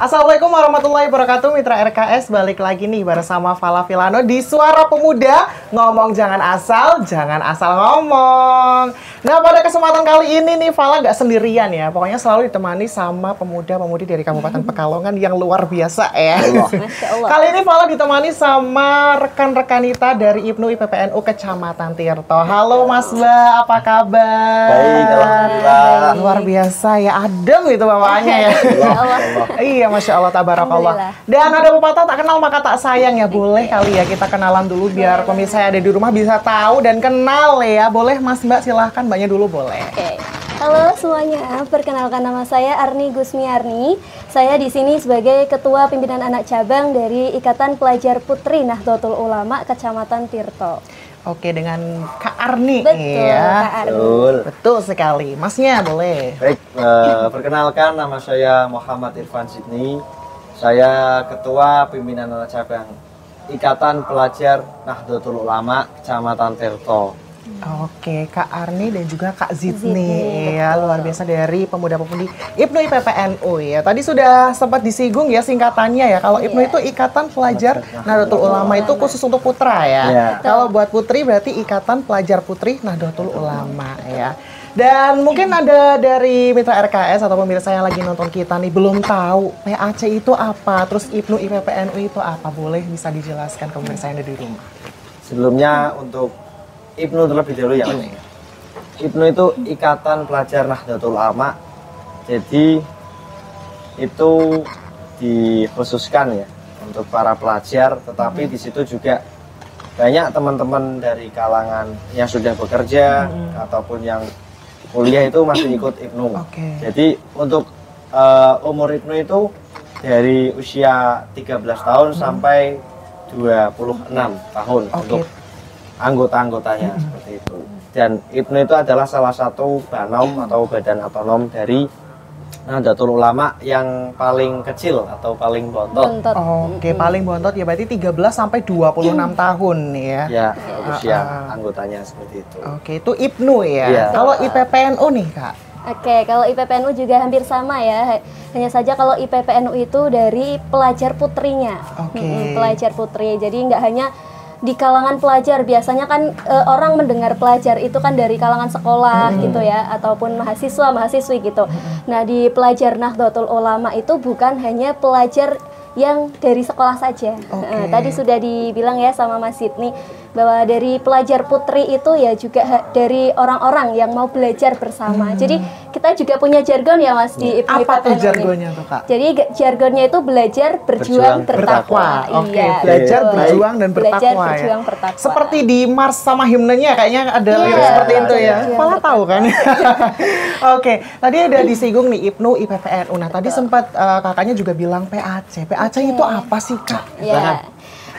Assalamualaikum warahmatullahi wabarakatuh, Mitra RKS. Balik lagi nih bersama Fala Filano di Suara Pemuda. Ngomong jangan asal ngomong. Nah, pada kesempatan kali ini nih Fala nggak sendirian ya. Pokoknya selalu ditemani sama pemuda-pemudi dari Kabupaten Pekalongan yang luar biasa ya. Masya Allah. Kali ini Fala ditemani sama rekan-rekan kita dari IPNU IPPNU Kecamatan Tirto. Halo Mas Ba, apa kabar? Baik, alhamdulillah. Luar biasa ya, adem itu bawaannya ya. Iya, Masya Allah, tabarakallah. Dan ada pepatah tak kenal maka tak sayang ya. Boleh kali ya kita kenalan dulu biar pemirsa yang ada di rumah bisa tahu dan kenal ya. Boleh Mas Mbak, silahkan Mbaknya dulu boleh. Oke. Halo semuanya, perkenalkan nama saya Arni Gusmiarni. Saya di sini sebagai Ketua Pimpinan Anak Cabang dari Ikatan Pelajar Putri Nahdlatul Ulama Kecamatan Tirto. Oke, dengan Kak Arni. Betul, ya. Kak Arni. Betul sekali. Masnya boleh. Baik, perkenalkan nama saya Muhammad Irfan Sidni. Saya Ketua Pimpinan Anak Cabang Ikatan Pelajar Nahdlatul Ulama Kecamatan Tirto. Oke, Kak Arni dan juga Kak Zidni ya, luar biasa dari pemuda-pemudi IPNU IPPNU ya. Tadi sudah sempat disinggung ya singkatannya ya. Kalau IPNU itu Ikatan Pelajar Nahdlatul Ulama, itu khusus untuk putra ya. Kalau buat putri berarti Ikatan Pelajar Putri Nahdlatul Ulama ya. Dan mungkin ada dari Mitra RKS atau pemirsa yang lagi nonton kita nih belum tahu PAC itu apa, terus IPNU IPPNU itu apa, boleh bisa dijelaskan ke pemirsa yang ada di rumah. Sebelumnya untuk IPNU terlebih dahulu ya. IPNU itu Ikatan Pelajar Nahdlatul Ulama. Jadi itu dikhususkan ya untuk para pelajar, tetapi di situ juga banyak teman-teman dari kalangan yang sudah bekerja ataupun yang kuliah itu masih ikut IPNU. Jadi untuk umur IPNU itu dari usia 13 tahun sampai 26 tahun untuk anggota-anggotanya seperti itu. Dan IPNU itu adalah salah satu banom atau badan otonom dari Nahdlatul Ulama yang paling kecil atau paling bontot. Oke, paling bontot ya berarti 13 sampai 26 tahun ya. Ya, usia anggotanya seperti itu. Oke, itu IPNU ya. Iya. Kalau IPPNU nih, Kak. Oke, kalau IPPNU juga hampir sama ya. Hanya saja kalau IPPNU itu dari pelajar putrinya. Pelajar putri. Jadi nggak hanya di kalangan pelajar, biasanya kan orang mendengar pelajar itu kan dari kalangan sekolah gitu ya, ataupun mahasiswa, mahasiswi gitu. Nah, di pelajar Nahdlatul Ulama itu bukan hanya pelajar yang dari sekolah saja. Tadi sudah dibilang ya sama Mas Sidni bahwa dari pelajar putri itu ya juga dari orang-orang yang mau belajar bersama. Jadi kita juga punya jargon ya Mas di IPNU. Apa tuh jargonnya tuh Kak? Jadi jargonnya itu belajar berjuang bertakwa. Oke, belajar berjuang dan bertakwa belajar ya. berjuang bertakwa. Seperti di Mars sama himnenya kayaknya ada lirik seperti itu ya. Malah tahu kan. Oke, tadi ada disinggung nih IPNU IPPNU. Nah, tadi sempat kakaknya juga bilang PAC. PAC itu apa sih Kak? Ya.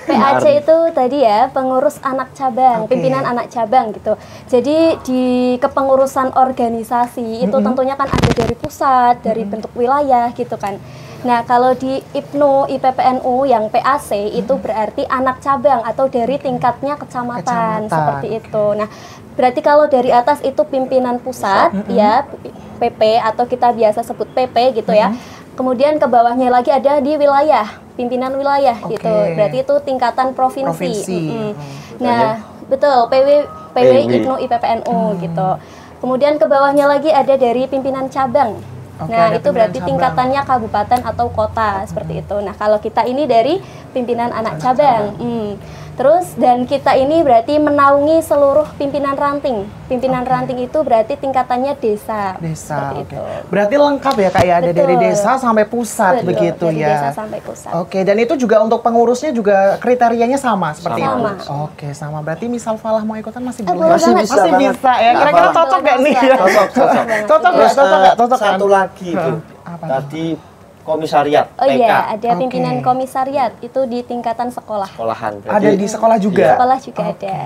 PAC itu tadi ya pengurus anak cabang, pimpinan anak cabang gitu. Jadi di kepengurusan organisasi itu tentunya kan ada dari pusat, dari bentuk wilayah gitu kan. Nah, kalau di IPNU IPPNU yang PAC itu berarti anak cabang atau dari tingkatnya kecamatan seperti itu. Nah, berarti kalau dari atas itu pimpinan pusat ya PP atau kita biasa sebut PP gitu ya. Kemudian ke bawahnya lagi ada di wilayah, pimpinan wilayah gitu. Berarti itu tingkatan provinsi. Nah, betul, PW IPNU IPPNU gitu. Kemudian ke bawahnya lagi ada dari pimpinan cabang. Nah, itu berarti tingkatannya kabupaten atau kota seperti itu. Nah, kalau kita ini dari pimpinan anak cabang. Terus dan kita ini berarti menaungi seluruh pimpinan ranting. Pimpinan ranting itu berarti tingkatannya desa. Itu. Berarti lengkap ya Kak ya, ada dari desa sampai pusat begitu dari ya. Desa sampai pusat. Oke, dan itu juga untuk pengurusnya juga kriterianya sama seperti itu. Sama. Sama. Berarti misal Falah mau ikutan masih boleh. masih bisa ya. Kira-kira cocok gak nih? Cocok kan? Satu lagi itu. Tadi komisariat. Oh iya, ada pimpinan komisariat itu di tingkatan sekolah. Sekolahan. Ada di sekolah juga. Sekolah juga ada.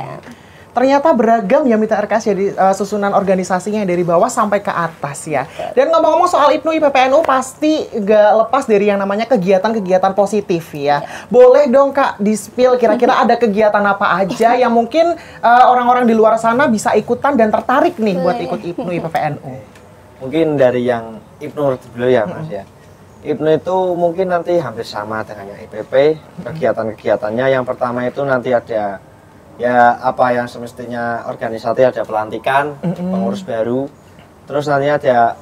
Ternyata beragam ya Mitra RKS jadi susunan organisasinya dari bawah sampai ke atas ya. Dan ngomong-ngomong soal IPNU IPPNU pasti gak lepas dari yang namanya kegiatan-kegiatan positif ya. Boleh dong Kak di-spill kira-kira ada kegiatan apa aja yang mungkin orang-orang di luar sana bisa ikutan dan tertarik nih buat ikut IPNU IPPNU. Mungkin dari yang IPNU dulu ya Mas ya. IPNU itu mungkin nanti hampir sama dengan yang IPP. Kegiatan-kegiatannya yang pertama itu nanti ada ya apa yang semestinya organisasi, ada pelantikan pengurus baru. Terus nanti ada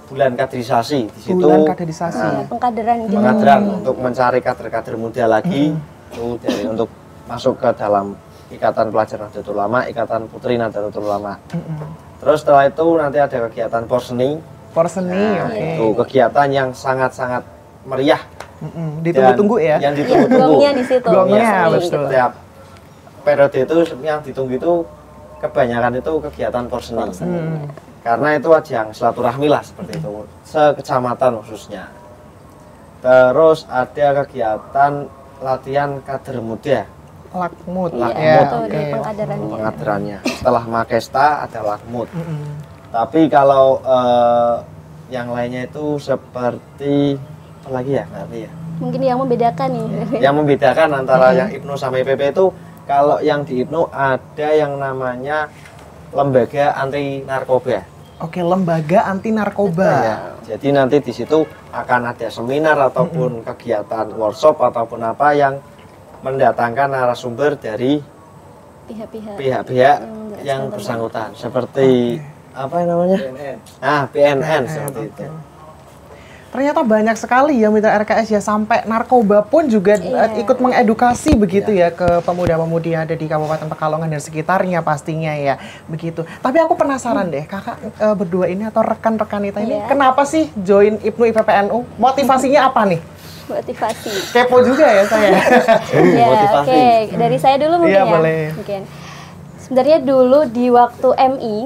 bulan kaderisasi. Di situ bulan kaderisasi. Pengkaderan gitu. Pengkaderan untuk mencari kader-kader muda lagi itu untuk masuk ke dalam Ikatan Pelajar Nahdlatul Ulama, Ikatan Putri Nahdlatul Ulama. Terus setelah itu nanti ada kegiatan porseni. Porseni, Nah, oke. itu kegiatan yang sangat-sangat meriah. Ditunggu-tunggu ya. Yang Iya, ditunggu-tunggu. gongnya di situ. Gongnya, Porseni betul. gitu. Setiap periode itu yang ditunggu itu kebanyakan itu kegiatan porseni. Karena itu ajang silaturahmi lah seperti itu, sekecamatan khususnya. Terus ada kegiatan latihan kader muda. Lakmut. Iya, ya, itu oke. di pengkaderannya. Pengkaderannya. Setelah Makesta ada lakmut. Tapi kalau yang lainnya itu seperti apa lagi ya? Nanti ya. Mungkin yang membedakan nih. Yang membedakan antara yang IPNU sama IPP itu kalau yang di IPNU ada yang namanya lembaga anti narkoba. Oke, lembaga anti narkoba. Ya, jadi nanti di situ akan ada seminar ataupun kegiatan workshop ataupun apa yang mendatangkan narasumber dari Pihak-pihak. pihak-pihak yang bersangkutan seperti apa namanya? BNN seperti itu. Ternyata banyak sekali ya mitra RKS ya, sampai narkoba pun juga ikut mengedukasi begitu ya ke pemuda-pemudi yang ada di Kabupaten Pekalongan dan sekitarnya pastinya ya begitu. Tapi aku penasaran deh, kakak berdua ini atau rekan-rekan kita ini kenapa sih join IPNU IPPNU? Motivasinya apa nih? Motivasi. Kepo juga ya saya. Ya, Motivasi. oke. Dari saya dulu mungkin Iya, ya. boleh. Mungkin. Sebenarnya dulu di waktu MI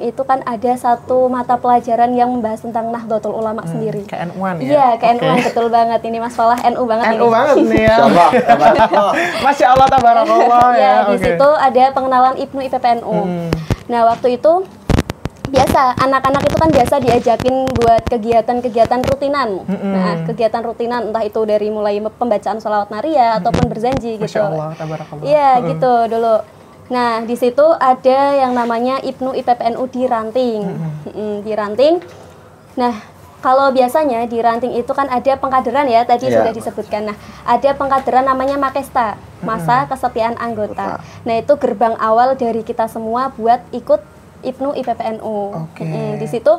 itu kan ada satu mata pelajaran yang membahas tentang Nahdlatul Ulama sendiri. KNU-an ya? Iya, KNU-an betul banget. Ini Mas Falah NU banget NU ini. banget nih ya. Coba, tabarakallah. Masya Allah, tabarakallah ya. Ya, di oke. situ ada pengenalan IPNU IPPNU. Nah, waktu itu biasa anak-anak itu kan biasa diajakin buat kegiatan-kegiatan rutinan. Nah, kegiatan rutinan entah itu dari mulai pembacaan sholawat naria ataupun berzanji gitu. Masya Allah, tabarakallah. Iya, gitu dulu. Nah, di situ ada yang namanya IPNU IPPNU di Ranting. Di Ranting. Nah, kalau biasanya di Ranting itu kan ada pengkaderan ya, tadi Iya. sudah disebutkan. Nah, ada pengkaderan namanya Makesta, Masa Kesetiaan Anggota. Nah, itu gerbang awal dari kita semua buat ikut IPNU IPPNU. Oke. Di situ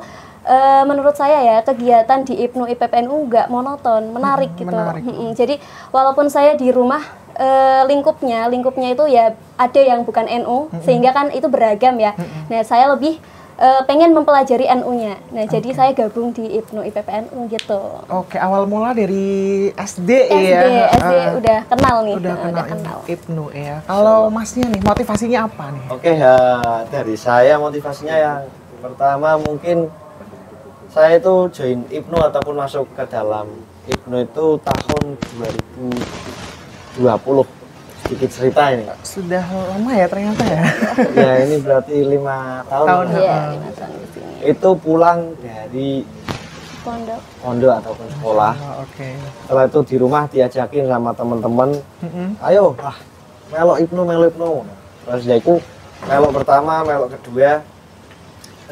menurut saya ya, kegiatan di IPNU IPPNU nggak monoton, menarik gitu. menarik. Jadi walaupun saya di rumah lingkupnya itu ya ada yang bukan NU, sehingga kan itu beragam ya. Nah, saya lebih pengen mempelajari NU-nya. Nah, jadi saya gabung di IPNU IPPNU gitu. Oke, awal mula dari SD ya. SD udah kenal nih. Udah Udah kenal IPNU ya. Kalau masnya nih, motivasinya apa nih? Oke, dari saya motivasinya yang pertama mungkin saya itu join IPNU ataupun masuk ke dalam IPNU itu tahun 2020. Sedikit cerita ini. Sudah lama ya ternyata ya. Ya ini berarti 5 tahun. Iya, 5 tahun di sini. Itu pulang dari pondok ataupun sekolah. Oh, oke. Setelah itu di rumah diajakin sama teman-teman, ayo melok IPNU. Terus ya itu melok pertama, melok kedua.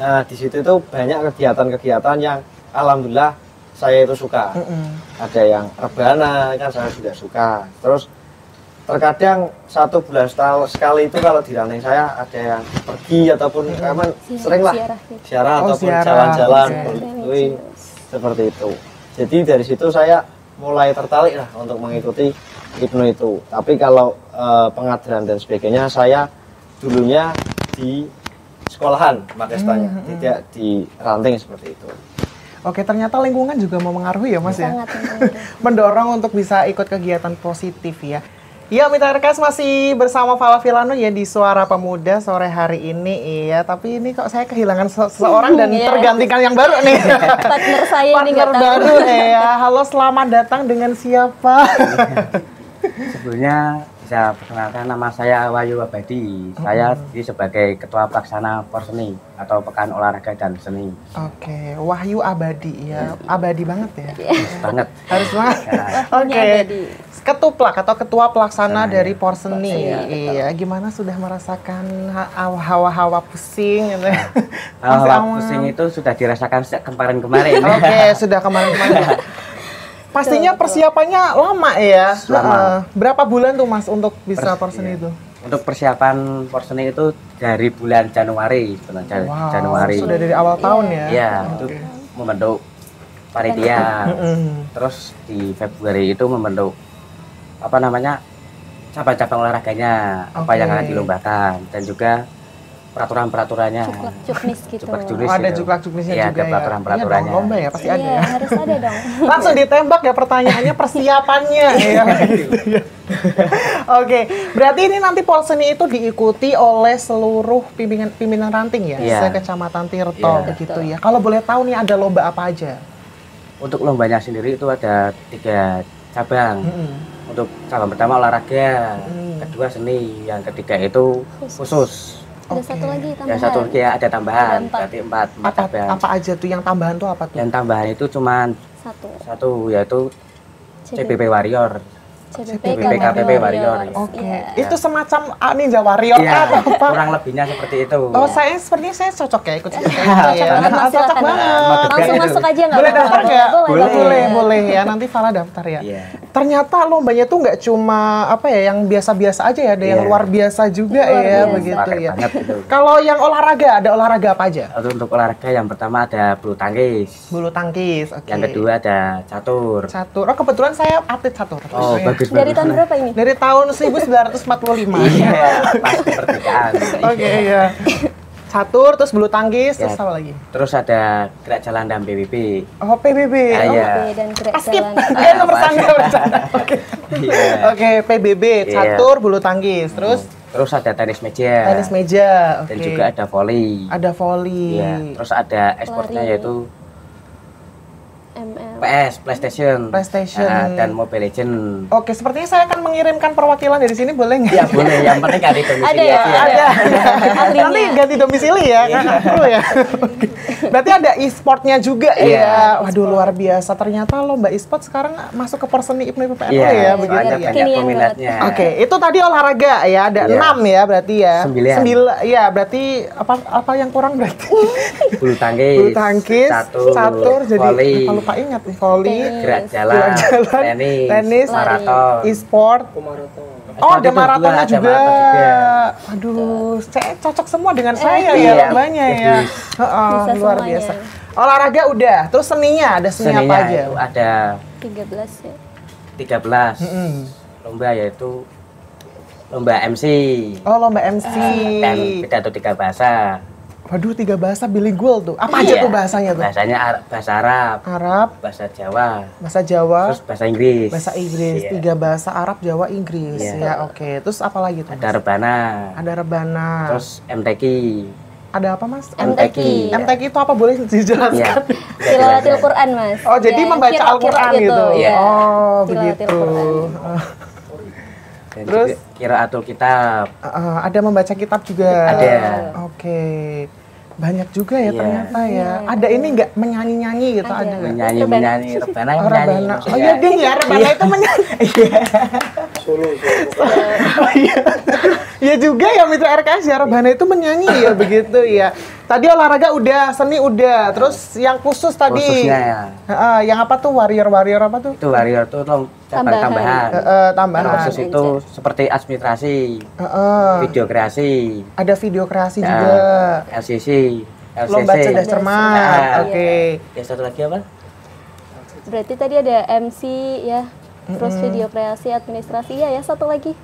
Nah, di situ itu banyak kegiatan-kegiatan yang alhamdulillah saya itu suka. Ada yang rebana kan saya juga suka. Terus terkadang 1 bulan sekali itu kalau di Ranting saya ada yang pergi ataupun kapan seringlah ziarah ataupun ziarah. jalan-jalan Oke. seperti itu. Jadi dari situ saya mulai tertarik lah untuk mengikuti IPNU itu. Tapi kalau pengadilan dan sebagainya saya dulunya di sekolahan Makestanya, tidak di Ranting seperti itu. Oke, ternyata lingkungan juga memengaruhi ya Mas ya. Sangat membantu. Mendorong untuk bisa ikut kegiatan positif ya. Ya, Mitra RKS masih bersama Fala Filano ya di Suara Pemuda sore hari ini ya. Tapi ini kok saya kehilangan seseorang dan Iya. tergantikan yang baru nih. Partner saya ini nggak Partner tahu. baru ya. Halo, selamat datang dengan siapa? Sebelumnya bisa perkenalkan, nama saya Wahyu Abadi. Saya sebagai Ketua Pelaksana Porseni atau Pekan Olahraga dan Seni. Oke, Wahyu Abadi ya. Abadi banget ya. Banget. Harus banget. Oke. Abadi. Ketuplak atau ketua pelaksana dari ya. Porseni. Iya, gimana sudah merasakan hawa-hawa pusing gitu ya? Masih Hawa aman? pusing itu sudah dirasakan sejak kemarin-kemarin. Oke, sudah kemarin-kemarin. pastinya Betul. persiapannya lama ya. Lama. Berapa bulan tuh Mas untuk bisa porseni itu? Untuk persiapan porseni itu dari bulan Januari sebenarnya. Wow, Januari. sudah dari awal tahun ya? Iya, itu membentuk panitia. Terus di Februari itu membentuk apa namanya cabang-cabang olahraganya, apa yang akan dilombakan, dan juga peraturan-peraturannya. Juklak-juknis gitu. Juklak-juknis Ada gitu. juklak-juknisnya Iya, juga ada ya. peraturan-peraturannya. Iya dong, lomba ya pasti ada Iya, ya. harus ada dong. Langsung ditembak ya pertanyaannya persiapannya ya. Gitu ya. Oke, berarti ini nanti porseni itu diikuti oleh seluruh pimpinan ranting ya, Iya. se-Kecamatan Tirto Iya. begitu ya. Kalau boleh tahu nih ada lomba apa aja? Untuk lombanya sendiri itu ada 3 cabang. Untuk cabang pertama olahraga, kedua seni, yang ketiga itu khusus. Ada satu lagi tambahan. Yang satu lagi ada tambahan, Ada 4. berarti 4 Apa, cabang. apa aja tuh yang tambahan tuh apa tuh? Yang tambahan itu cuma Satu. yaitu CBP Warrior. CBP KPP Warrior. Oke, Iya. itu semacam Ninja Warrior Iya, atau apa? kurang lebihnya seperti itu. Oh, sepertinya saya cocok ya ikut itu ya. banget, Mas, Cocok silakan. banget. Langsung Itu. masuk aja nggak Boleh apa-apa? daftar nggak? Boleh. Boleh ya. Nanti Farah daftar ya. Iya. Ternyata lombanya tuh nggak cuma apa ya, yang biasa-biasa aja ya, ada yang Iya. luar biasa juga Luar ya, biasa. begitu Pakai ya. banget itu. Kalau yang olahraga, ada olahraga apa aja? Untuk olahraga yang pertama ada bulu tangkis. Bulu tangkis, oke. Yang kedua ada catur. Catur. Oh, kebetulan saya atlet catur. Oh, bagus Dari bagus. tahun berapa ini? Dari tahun 1945. Iya, pas kemerdekaan. Oke, iya. Catur, terus bulu tangkis, terus Ya. apa lagi? Terus ada gerak jalan dan PBB. Oh, PBB. Ah, Oh, iya. Oke, dan gerak skip. jalan. Itu bercanda. Oke. Iya. Oke, PBB, Iya. catur, bulu tangkis, terus Terus ada tenis meja. tenis meja. Oke. Dan juga ada volley. Ada volley. Iya. Terus ada e-sportnya Lari. yaitu ML. PS, PlayStation. PlayStation. Dan Mobile Legend. Oke, sepertinya saya akan mengirimkan perwakilan dari sini, boleh nggak? Ya boleh, yang penting kan itu Ada ya? Ada. Ahlinya. Nanti ganti domisili ya, Kakak Pro ya. Oke. Berarti ada e-sportnya juga Iya. ya. Waduh, luar biasa. Ternyata lomba e-sport sekarang masuk ke Porseni IPNU PPNU Iya, ya, begitu soalnya ya. banyak Kekinian peminatnya. Oke, itu tadi olahraga ya, ada Iya. 6 ya berarti ya. 9. Iya, berarti apa yang kurang berarti? Bulu tangkis, Bulu tangkis, catur, jadi volley, lupa ingat nih, volley, gerak jalan, gerak jalan, tenis, maraton. e-sport. Oh, ada Ada maratonnya ada juga. maraton juga. Aduh, saya cocok semua dengan saya ya Iya. lombanya ya. Heeh, Bisa luar semuanya. biasa. Olahraga udah, terus seninya ada seni apa Seninya aja? itu ada 13 ya. 13 lomba, yaitu lomba MC Oh, lomba MC. dan pidato 3 bahasa. Waduh, 3 bahasa bilingual tuh. Apa aja Iya. tuh bahasanya tuh? Bahasanya bahasa Arab, Arab, bahasa Jawa, bahasa Jawa, terus bahasa Inggris. bahasa Inggris. Iya. 3 bahasa Arab, Jawa, Inggris. Iya. Ya, oke. Terus apa lagi tuh? Ada rebana, Ada rebana. terus MTQ. Ada apa, Mas? MTQ. MTQ itu apa, boleh dijelaskan? Iya. Tilawatil Quran, Mas. Oh, jadi Ya, membaca kira-kira Al-Quran gitu? Iya. Oh, Tilawatil begitu. Quran. Dan Terus? juga qiraatul kitab. Ada membaca kitab juga? Ada. Oke. Banyak juga ya Iya. ternyata ya. Ada ini nggak menyanyi-nyanyi gitu? Ada. Ada nggak? Menyanyi rebana Oh, menyanyi. rebana. Oh maksudnya. iya, ding ya, rebana itu menyanyi. Oh iya. Iya juga ya Mitra RKS ya, rebana itu menyanyi ya begitu ya. Tadi olahraga udah, seni udah. Terus yang khusus tadi. Khususnya ya. Yang apa tuh? Warrior apa tuh? Itu warrior tuh cabang tambahan. Tambahan. Yang khusus itu seperti administrasi, video kreasi, Ada videokrasi ya, juga. LCC, LCC. Lomba cerdas cermat. Nah, Oke. Yang satu lagi apa? Berarti tadi ada MC ya. Terus video kreasi, administrasi ya, satu lagi.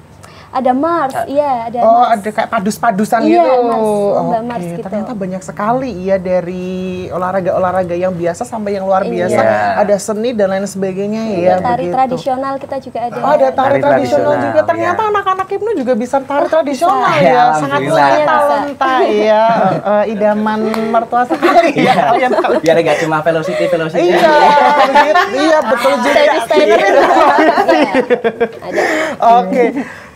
Ada Mars, iya ada Oh, Mars. ada kayak padus-padusan Iya, gitu. Mas, lomba Oke, Mars gitu. ternyata banyak sekali ya dari olahraga-olahraga yang biasa sampai yang luar biasa. Iya. Ada seni dan lain sebagainya ya. Tari begitu. tradisional kita juga ada. Oh, ada tari Tari tradisional tradisional, juga. Ternyata iya. anak-anak Ibnu juga bisa tari tradisional Bisa. ya. Sangat Alhamdulillah. punya talenta ya. Idaman mertua sekali ya. Kalian tahu. Biar nggak cuma velocity. Iya, begitu. Iya, betul juga. Desainer ada. Oke.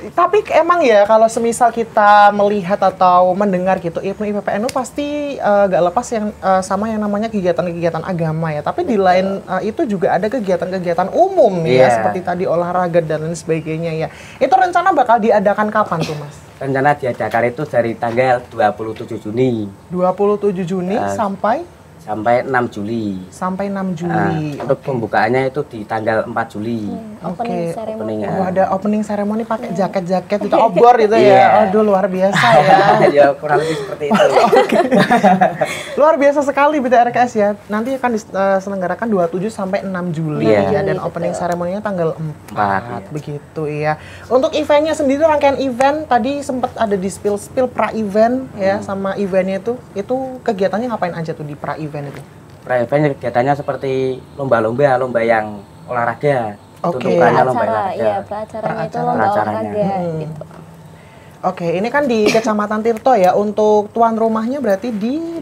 Tapi emang ya kalau semisal kita melihat atau mendengar gitu IPNU IPPNU pasti gak lepas yang sama yang namanya kegiatan-kegiatan agama ya. Tapi di lain itu juga ada kegiatan-kegiatan umum ya, Iya. seperti tadi olahraga dan lain sebagainya ya. Itu rencana bakal diadakan kapan tuh, Mas? Rencana diadakan itu dari tanggal 27 Juni 27 Juni sampai sampai 6 Juli. Sampai 6 Juli. Untuk pembukaannya itu di tanggal 4 Juli. Opening ceremony. Oh, ada opening ceremony pakai jaket-jaket itu obor itu ya. Aduh, luar biasa ya. Ya kurang lebih seperti itu. Luar biasa sekali BTRKS ya. Nanti akan diselenggarakan 27 sampai 6 Juli ya, dan opening ceremony-nya tanggal 4 begitu ya. Untuk eventnya sendiri, rangkaian event tadi sempat ada di spill pra-event ya, sama eventnya itu kegiatannya ngapain aja tuh di pra-event itu? Pra-event kegiatannya seperti lomba yang olahraga. Pra-acara, iya, pra-acaranya itu lomba olahraga gitu. Oke, ini kan di Kecamatan Tirto ya. Untuk tuan rumahnya berarti di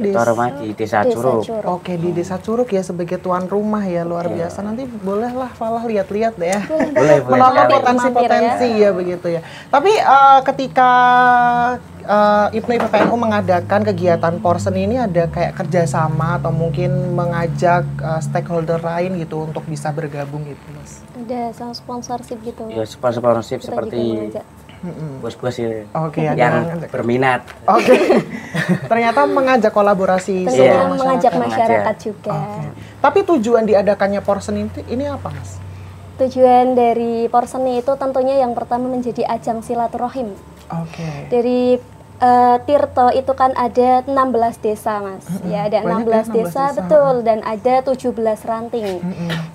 Desa Curug. Oke, di Desa Curug ya sebagai tuan rumah ya, luar biasa. Nanti bolehlah Falah lihat-lihat deh ya. Boleh. Menonton potensi-potensi ya begitu ya. Tapi ketika IPNU IPPNU mengadakan kegiatan Porsen ini, ada kayak kerjasama atau mungkin mengajak stakeholder lain gitu untuk bisa bergabung gitu, Mas? Ada sama sponsorship gitu. Ya, sponsorship seperti bos-bos yang berminat. Oke. Ternyata mengajak kolaborasi. Tentunya mengajak masyarakat juga. Tapi tujuan diadakannya Porsen ini apa, Mas? Tujuan dari Porsen itu tentunya yang pertama menjadi ajang silaturahim. Dari Tirto itu kan ada 16 desa, Mas. Ya, ada 16 desa, betul, dan ada 17 ranting.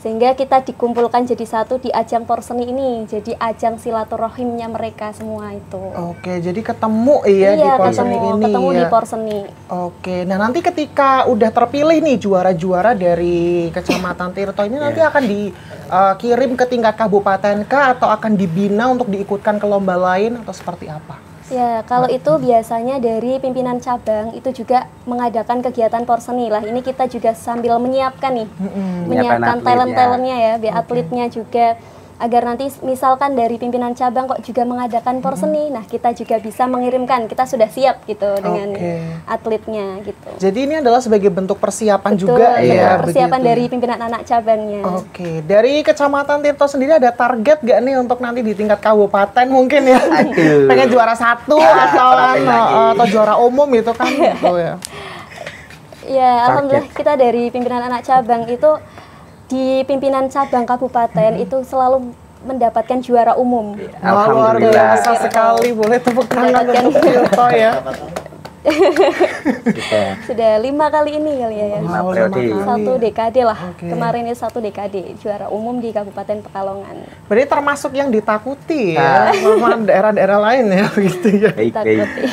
Sehingga kita dikumpulkan jadi satu di ajang Porseni ini. Jadi ajang silaturahimnya mereka semua itu. Oke, jadi ketemu ya di Porseni ini. Ketemu di Porseni. Oke, nah nanti ketika udah terpilih nih juara-juara dari Kecamatan Tirto ini nanti akan dikirim ke tingkat kabupaten kah, atau akan dibina untuk diikutkan ke lomba lain, atau seperti apa? Ya, kalau itu biasanya dari pimpinan cabang itu juga mengadakan kegiatan Porseni lah. Ini kita juga sambil menyiapkan nih, menyiapkan talent-talentnya ya, biar atletnya juga, agar nanti misalkan dari pimpinan cabang kok juga mengadakan Porseni, nah kita juga bisa mengirimkan, kita sudah siap gitu dengan atletnya gitu. Jadi ini adalah sebagai bentuk persiapan juga ya, persiapan dari pimpinan anak cabangnya. Oke, dari Kecamatan Tirto sendiri ada target gak nih untuk nanti di tingkat kabupaten mungkin ya? Pengen juara 1 atau juara umum itu kan gitu ya? Ya, alhamdulillah kita dari pimpinan anak cabang itu di pimpinan cabang kabupaten itu selalu mendapatkan juara umum. Luar biasa sekali, boleh tepuk tangan untuk Tirto ya. Sudah 5 kali ini kali ya. 5 periode. 1 dekade lah. Kemarin ini 1 dekade juara umum di Kabupaten Pekalongan. Berarti termasuk yang ditakuti ya, sama daerah-daerah lain ya begitu ya. Ditakuti.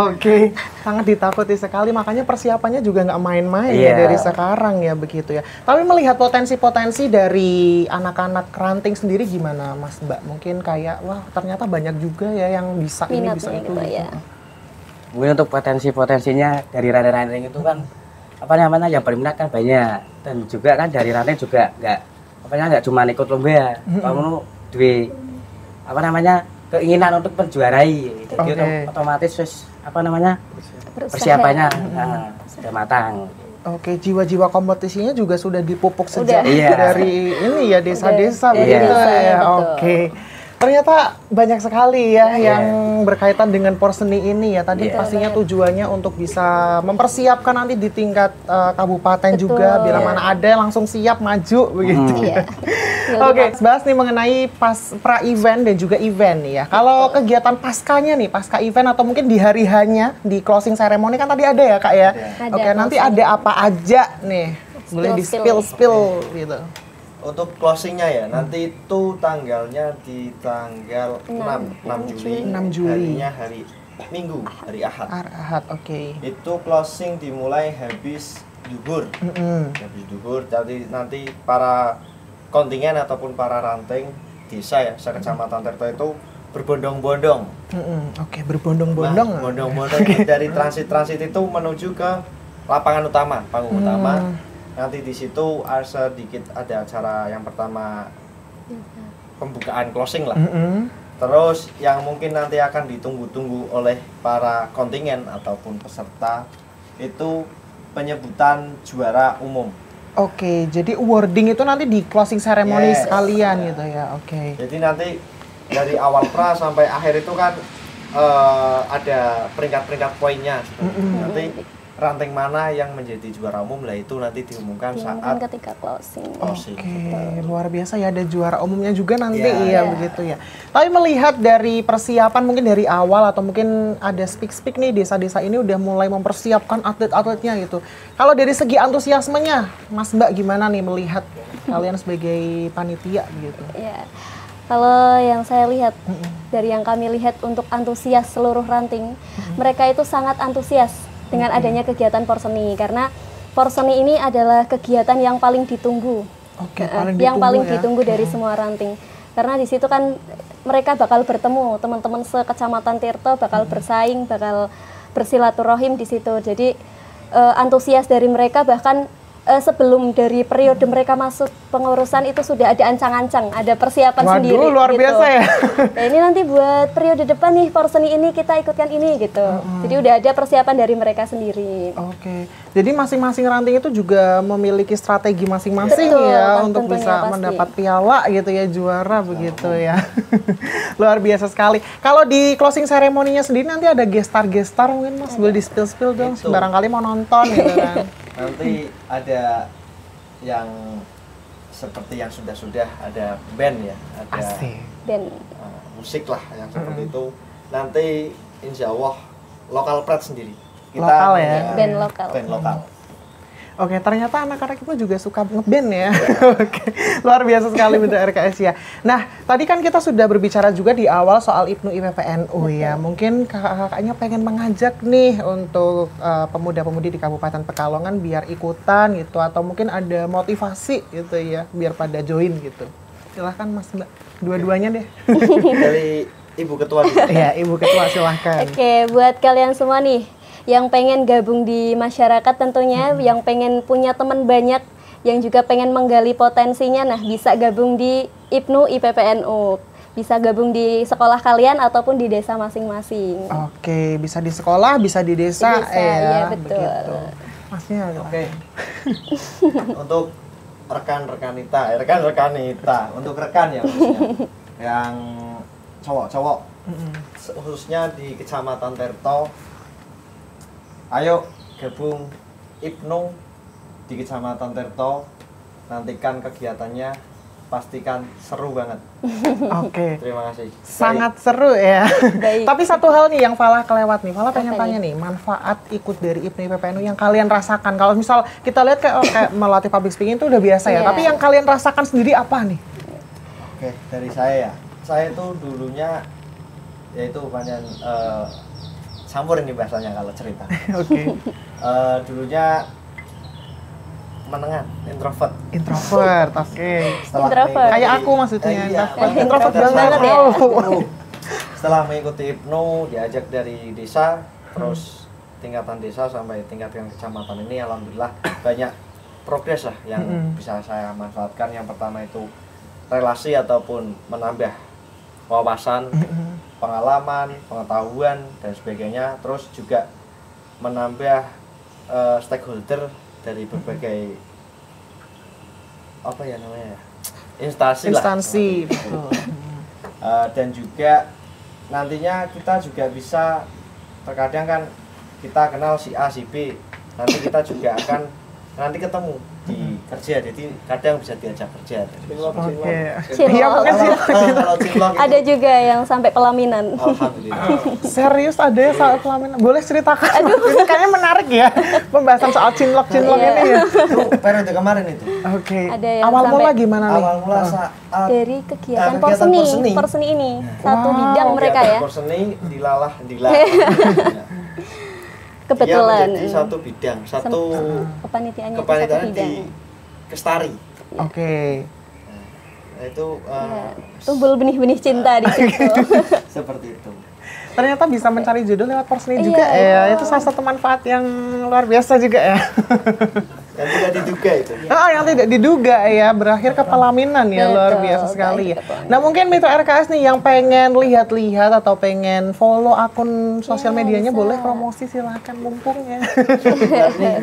Oke, sangat ditakuti sekali, makanya persiapannya juga nggak main-main ya dari sekarang ya begitu ya. Tapi melihat potensi-potensi dari anak-anak ranting sendiri gimana, Mas Mbak? Mungkin kayak wah ternyata banyak juga ya yang bisa ini bisa itu. Gitu, ya. Mungkin untuk potensinya dari ranting-ranting itu kan yang berminat kan banyak, dan juga kan dari ranting juga nggak cuma ikut lomba, kamu keinginan untuk menjuarai, jadi otomatis persiapannya sudah matang. Oke, jiwa-jiwa kompetisinya juga sudah dipupuk sejak dari ini ya desa-desa begitu ya. Oke. Ternyata banyak sekali ya yang berkaitan dengan Porseni ini ya. Tadi pastinya tujuannya untuk bisa mempersiapkan nanti di tingkat kabupaten juga. Bila mana ada langsung siap maju begitu. Oke, bahas nih mengenai pra-event dan juga event nih ya. Kalau kegiatan paskanya nih, pasca event atau mungkin di hari hanya di closing ceremony kan tadi ada ya Kak ya. Oke, nanti ada apa aja nih? Boleh di spill gitu. Untuk closingnya ya, nanti itu tanggalnya di tanggal 6 Juli. Harinya hari Minggu, hari Ahad. Ahad, oke. Itu closing dimulai habis duhur. Habis duhur, jadi nanti para kontingen ataupun para ranting desa ya, sekecamatan Tirto itu berbondong-bondong. Oke, berbondong-bondong. Nah, bondong-bondong dari transit itu menuju ke lapangan utama, panggung utama. Nanti di situ sedikit ada acara yang pertama pembukaan closing lah. Terus yang mungkin nanti akan ditunggu-tunggu oleh para kontingen ataupun peserta itu penyebutan juara umum. Oke, jadi awarding itu nanti di closing ceremony sekalian gitu ya. Oke. Jadi nanti dari awal pra sampai akhir itu kan ada peringkat-peringkat poinnya. Nanti ranting mana yang menjadi juara umum, lah itu nanti diumumkan saat ketika closing. Oke, luar biasa ya, ada juara umumnya juga nanti Ya. begitu ya. Tapi melihat dari persiapan mungkin dari awal atau mungkin ada speak nih desa-desa ini udah mulai mempersiapkan atlet-atletnya gitu. Kalau dari segi antusiasmenya, Mas Mbak gimana nih melihat kalian sebagai panitia gitu? Ya. Kalau yang saya lihat, dari yang kami lihat untuk antusias seluruh ranting, mereka itu sangat antusias dengan adanya kegiatan Porseni, karena Porseni ini adalah kegiatan yang paling ditunggu. Yang paling ditunggu dari semua ranting. Karena di situ kan mereka bakal bertemu, teman-teman sekecamatan Tirto bakal bersaing, bakal bersilaturahim di situ. Jadi antusias dari mereka, bahkan sebelum dari periode mereka masuk pengurusan itu sudah ada ancang-ancang, ada persiapan sendiri. Waduh, luar biasa ya. Nah, ini nanti buat periode depan nih Porseni ini kita ikutkan ini gitu. Jadi udah ada persiapan dari mereka sendiri. Oke, jadi masing-masing ranting itu juga memiliki strategi masing-masing Betul, ya kan, untuk tentunya bisa pasti. mendapat piala gitu ya, juara begitu ya. Luar biasa sekali. Kalau di closing ceremony-nya sendiri nanti ada gestar mungkin Mas, boleh di spill dong, Itu. barangkali mau nonton gitu kan. nanti ada yang seperti yang sudah ada band ya, ada Asik. Dan musik lah yang seperti itu. Nanti insya Allah lokal pride sendiri. Lokal ya? Band lokal. Band lokal. Oke, ternyata anak-anak itu juga suka ngeband ya. Oke, luar biasa sekali Bunda RKS ya. Nah, tadi kan kita sudah berbicara juga di awal soal IPNU IPPNU ya. Mungkin kakak-kakaknya pengen mengajak nih untuk pemuda-pemudi di Kabupaten Pekalongan biar ikutan gitu, atau mungkin ada motivasi gitu ya, biar pada join gitu. Silahkan Mas Mbak, dua-duanya deh. Dari Ibu Ketua dulu. Iya, Ibu Ketua silahkan. Oke, buat kalian semua nih yang pengen gabung di masyarakat tentunya, yang pengen punya teman banyak, yang juga pengen menggali potensinya, nah bisa gabung di IPNU IPPNU. Bisa gabung di sekolah kalian ataupun di desa masing-masing. Oke, bisa di sekolah, bisa di desa, Di desa, iya, betul. begitu. Masnya Oke. Untuk rekan-rekanita, untuk rekan ya khususnya, yang cowok-cowok, khususnya di Kecamatan Tirto, ayo gabung IPNU di Kecamatan Tirto, nantikan kegiatannya, pastikan seru banget. Oke. Terima kasih. Sangat seru ya. Baik. Tapi satu hal nih yang Falah kelewat nih. Falah pengen Apa tanya nih, manfaat ikut dari IPNU IPPNU yang kalian rasakan. Kalau misal kita lihat kayak melatih public speaking itu udah biasa ya. Iya. Tapi yang kalian rasakan sendiri apa nih? Oke, dari saya ya. Saya tuh dulunya yaitu banyak campur ini bahasanya kalau cerita. Oke. Dulunya menengan, introvert. Introvert, oke. Introvert. Kayak aku maksudnya, introvert. Iya, Introvert kita banget ya. Oh. Setelah mengikuti IPNU, diajak dari desa, terus tingkatan desa sampai tingkatan kecamatan ini, alhamdulillah banyak progres lah yang bisa saya manfaatkan. Yang pertama itu relasi ataupun menambah wawasan, pengalaman, pengetahuan dan sebagainya. Terus juga menambah stakeholder dari berbagai apa ya namanya, instansi lah. Betul. Dan juga nantinya kita juga bisa, terkadang kan kita kenal si A si B, nanti kita juga akan nanti ketemu di kerja, jadi kadang bisa diajak kerja. Oke. Cinlok. Iya, mungkin sih. Kalau cinlok itu, Ada juga yang sampai pelaminan. alhamdulillah. Serius ada ya soal pelaminan? Boleh ceritakan? Ini kayaknya menarik ya pembahasan soal cinlok Iya. ini ya. Itu periode kemarin itu. Oke. Ada yang Awal mula sampai- gimana nih? Awal mula saat Dari kegiatan kegiatan Porseni, Porseni ini satu bidang mereka ya. Porseni dilalah. Kebetulan. Dia menjadi satu bidang, satu Kepanitiaannya itu satu kepanitiaan bidang. di Kestari. Oke. Nah, itu Ya, tumbuh benih-benih cinta di situ. seperti itu. Ternyata bisa mencari jodoh lewat Porseni Iya, juga ya. iya. Itu salah satu manfaat yang luar biasa juga ya. Yang tidak diduga itu. Oh, yang tidak diduga ya, berakhir ke pelaminan ya, luar Betul, biasa sekali ya. berakhir ke pelaminan. Nah, mungkin Mitra RKS nih yang pengen lihat-lihat atau pengen follow akun sosial Ya, medianya, bisa. boleh promosi silahkan mumpung ya.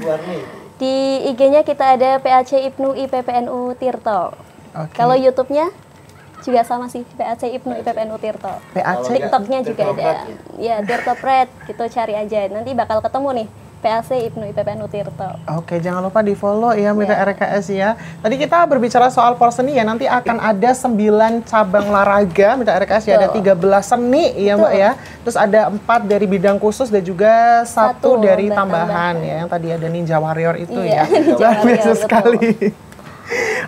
Warni. Di IG-nya kita ada PAC IPNU IPPNU Tirto. Oke. Kalau YouTube-nya juga sama sih, PAC IPNU IPPNU Tirto. PAC. TikTok-nya juga Tirto ada. Pred Ya, Tirto Pred, gitu cari aja. Nanti bakal ketemu nih PAC Ibnu IPPN Tirto. Oke, jangan lupa di follow ya Mitra RKS ya. Tadi kita berbicara soal porseni ya, nanti akan ada 9 cabang olahraga Mitra RKS ya, ada 13 seni ya Mbak ya. Terus ada 4 dari bidang khusus dan juga 1 dari tambahan ya, yang tadi ada Ninja Warrior itu ya. Luar biasa sekali.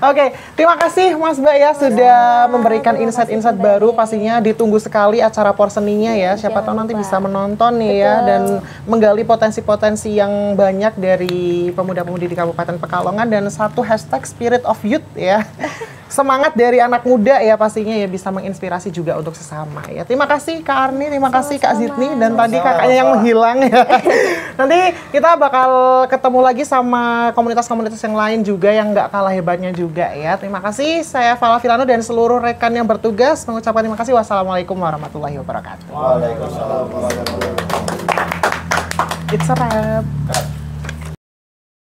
Oke, terima kasih Mas Mbak ya sudah memberikan insight-insight baru. Pastinya ditunggu sekali acara porseninya ya. Siapa tahu nanti bisa menonton nih ya dan menggali potensi-potensi yang banyak dari pemuda-pemudi di Kabupaten Pekalongan dan satu hashtag Spirit of Youth ya. Semangat dari anak muda ya pastinya ya bisa menginspirasi juga untuk sesama ya. Terima kasih Kak Arni, terima kasih Kak Zidni dan tadi kakaknya yang menghilang ya. Nanti kita bakal ketemu lagi sama komunitas-komunitas yang lain juga yang nggak kalah hebatnya juga ya. Terima kasih, saya Fala Filano dan seluruh rekan yang bertugas mengucapkan terima kasih. Wassalamualaikum warahmatullahi wabarakatuh. Waalaikumsalam warahmatullahi wabarakatuh. It's a wrap.